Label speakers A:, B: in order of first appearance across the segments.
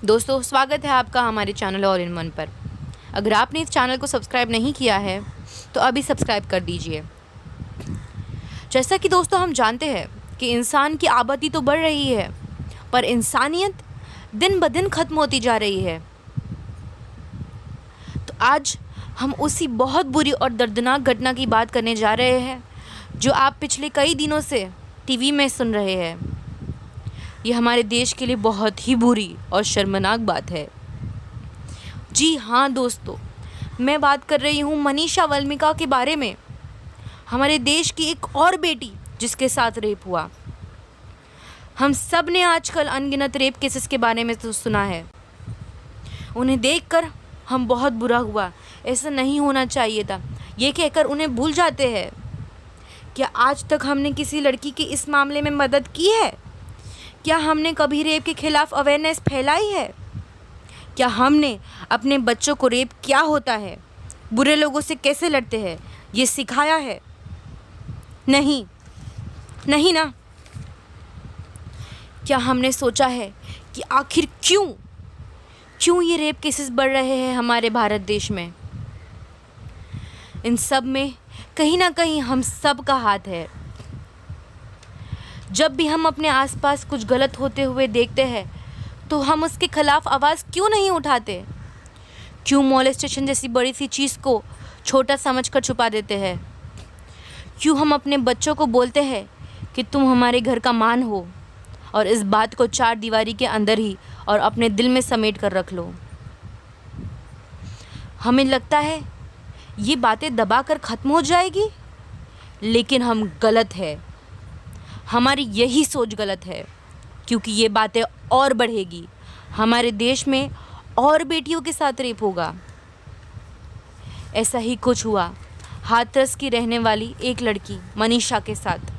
A: दोस्तों, स्वागत है आपका हमारे चैनल ऑल इन वन पर। अगर आपने इस चैनल को सब्सक्राइब नहीं किया है तो अभी सब्सक्राइब कर दीजिए। जैसा कि दोस्तों हम जानते हैं कि इंसान की आबादी तो बढ़ रही है, पर इंसानियत दिन ब दिन ख़त्म होती जा रही है। तो आज हम उसी बहुत बुरी और दर्दनाक घटना की बात करने जा रहे हैं जो आप पिछले कई दिनों से टीवी में सुन रहे हैं। ये हमारे देश के लिए बहुत ही बुरी और शर्मनाक बात है। जी हाँ दोस्तों, मैं बात कर रही हूँ मनीषा वाल्मीकि के बारे में। हमारे देश की एक और बेटी जिसके साथ रेप हुआ। हम सब ने आजकल अनगिनत रेप केसेस के बारे में तो सुना है। उन्हें देखकर हम बहुत बुरा हुआ, ऐसा नहीं होना चाहिए था, ये कहकर उन्हें भूल जाते हैं। क्या आज तक हमने किसी लड़की की इस मामले में मदद की है? क्या हमने कभी रेप के खिलाफ अवेयरनेस फैलाई है? क्या हमने अपने बच्चों को रेप क्या होता है, बुरे लोगों से कैसे लड़ते हैं, ये सिखाया है? नहीं, नहीं ना। क्या हमने सोचा है कि आखिर क्यों ये रेप केसेस बढ़ रहे हैं हमारे भारत देश में? इन सब में कहीं ना कहीं हम सब का हाथ है। जब भी हम अपने आसपास कुछ गलत होते हुए देखते हैं तो हम उसके खिलाफ आवाज़ क्यों नहीं उठाते? क्यों मॉलेस्टेशन जैसी बड़ी सी चीज़ को छोटा समझकर छुपा देते हैं? क्यों हम अपने बच्चों को बोलते हैं कि तुम हमारे घर का मान हो, और इस बात को चार दीवारी के अंदर ही और अपने दिल में समेट कर रख लो? हमें लगता है ये बातें दबा कर ख़त्म हो जाएगी, लेकिन हम गलत है। हमारी यही सोच गलत है, क्योंकि ये बातें और बढ़ेगी। हमारे देश में और बेटियों के साथ रेप होगा। ऐसा ही कुछ हुआ हाथरस की रहने वाली एक लड़की मनीषा के साथ।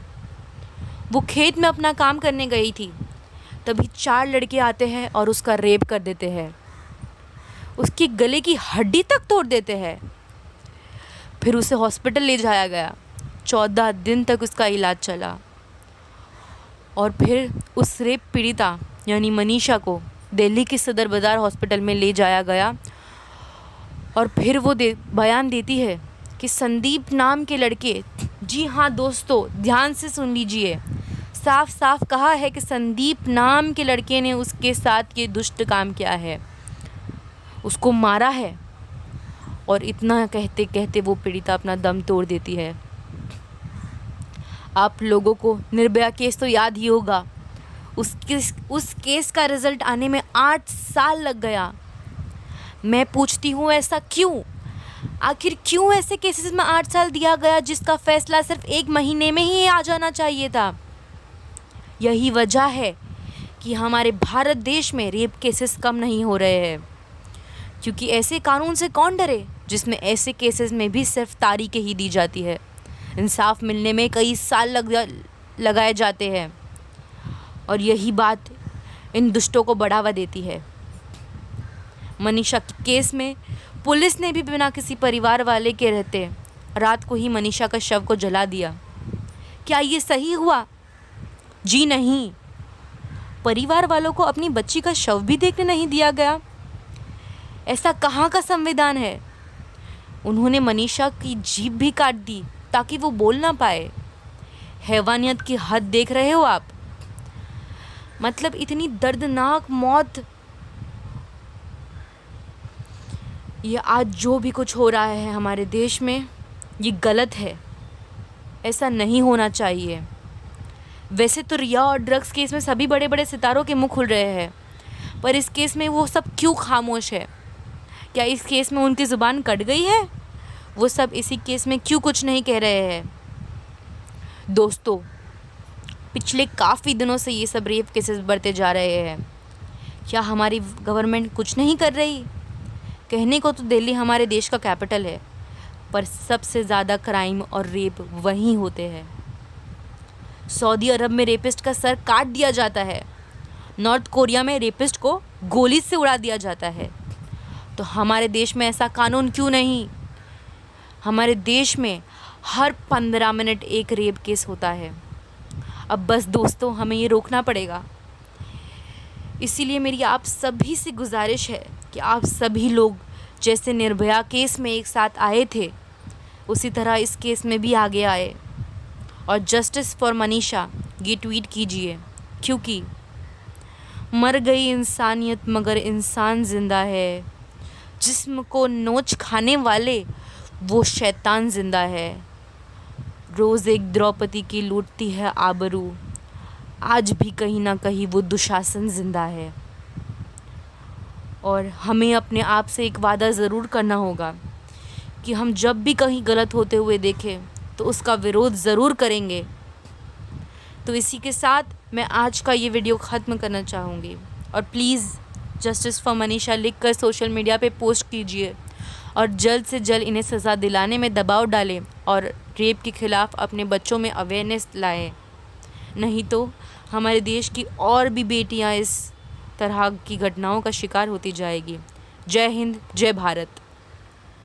A: वो खेत में अपना काम करने गई थी, तभी चार लड़के आते हैं और उसका रेप कर देते हैं। उसके गले की हड्डी तक तोड़ देते हैं। फिर उसे हॉस्पिटल ले जाया गया। 14 दिन तक उसका इलाज चला, और फिर उस रेप पीड़िता यानी मनीषा को दिल्ली के सदर बाज़ार हॉस्पिटल में ले जाया गया। और फिर वो बयान देती है कि संदीप नाम के लड़के, जी हाँ दोस्तों, ध्यान से सुन लीजिए, साफ साफ कहा है कि संदीप नाम के लड़के ने उसके साथ ये दुष्ट काम किया है, उसको मारा है। और इतना कहते कहते वो पीड़िता अपना दम तोड़ देती है। आप लोगों को निर्भया केस तो याद ही होगा। उस केस का रिज़ल्ट आने में 8 साल लग गया। मैं पूछती हूँ, ऐसा क्यों? आखिर क्यों ऐसे केसेस में 8 साल दिया गया जिसका फैसला सिर्फ 1 महीने में ही आ जाना चाहिए था? यही वजह है कि हमारे भारत देश में रेप केसेस कम नहीं हो रहे हैं, क्योंकि ऐसे कानून से कौन डरे जिसमें ऐसे केसेस में भी सिर्फ तारीखें ही दी जाती है। इंसाफ मिलने में कई साल लगाए जाते हैं, और यही बात इन दुष्टों को बढ़ावा देती है। मनीषा के केस में पुलिस ने भी बिना किसी परिवार वाले के रहते रात को ही मनीषा का शव को जला दिया। क्या ये सही हुआ? जी नहीं। परिवार वालों को अपनी बच्ची का शव भी देखने नहीं दिया गया। ऐसा कहाँ का संविधान है? उन्होंने मनीषा की जीभ भी काट दी ताकि वो बोल ना पाए। हैवानियत की हद देख रहे हो आप? मतलब इतनी दर्दनाक मौत। ये आज जो भी कुछ हो रहा है हमारे देश में, ये गलत है। ऐसा नहीं होना चाहिए। वैसे तो रिया और ड्रग्स केस में सभी बड़े बड़े सितारों के मुंह खुल रहे हैं, पर इस केस में वो सब क्यों खामोश है? क्या इस केस में उनकी ज़ुबान कट गई है? वो सब इसी केस में क्यों कुछ नहीं कह रहे हैं? दोस्तों, पिछले काफ़ी दिनों से ये सब रेप केसेस बढ़ते जा रहे हैं। क्या हमारी गवर्नमेंट कुछ नहीं कर रही? कहने को तो दिल्ली हमारे देश का कैपिटल है, पर सबसे ज़्यादा क्राइम और रेप वहीं होते हैं। सऊदी अरब में रेपिस्ट का सर काट दिया जाता है। नॉर्थ कोरिया में रेपिस्ट को गोली से उड़ा दिया जाता है। तो हमारे देश में ऐसा कानून क्यों नहीं? हमारे देश में हर 15 मिनट एक रेप केस होता है। अब बस दोस्तों, हमें ये रोकना पड़ेगा। इसीलिए मेरी आप सभी से गुजारिश है कि आप सभी लोग जैसे निर्भया केस में एक साथ आए थे, उसी तरह इस केस में भी आगे आए और जस्टिस फॉर मनीषा ये ट्वीट कीजिए, क्योंकि मर गई इंसानियत मगर इंसान ज़िंदा है, जिस्म को नोच खाने वाले वो शैतान ज़िंदा है। रोज़ एक द्रौपदी की लूटती है आबरू, आज भी कहीं ना कहीं वो दुशासन ज़िंदा है। और हमें अपने आप से एक वादा ज़रूर करना होगा कि हम जब भी कहीं गलत होते हुए देखें तो उसका विरोध ज़रूर करेंगे। तो इसी के साथ मैं आज का ये वीडियो ख़त्म करना चाहूँगी और प्लीज़ जस्टिस फॉर मनीषा लिख कर सोशल मीडिया पे पोस्ट कीजिए और जल्द से जल्द इन्हें सज़ा दिलाने में दबाव डालें और रेप के ख़िलाफ़ अपने बच्चों में अवेयरनेस लाएं। नहीं तो हमारे देश की और भी बेटियां इस तरह की घटनाओं का शिकार होती जाएगी। जय हिंद, जय भारत।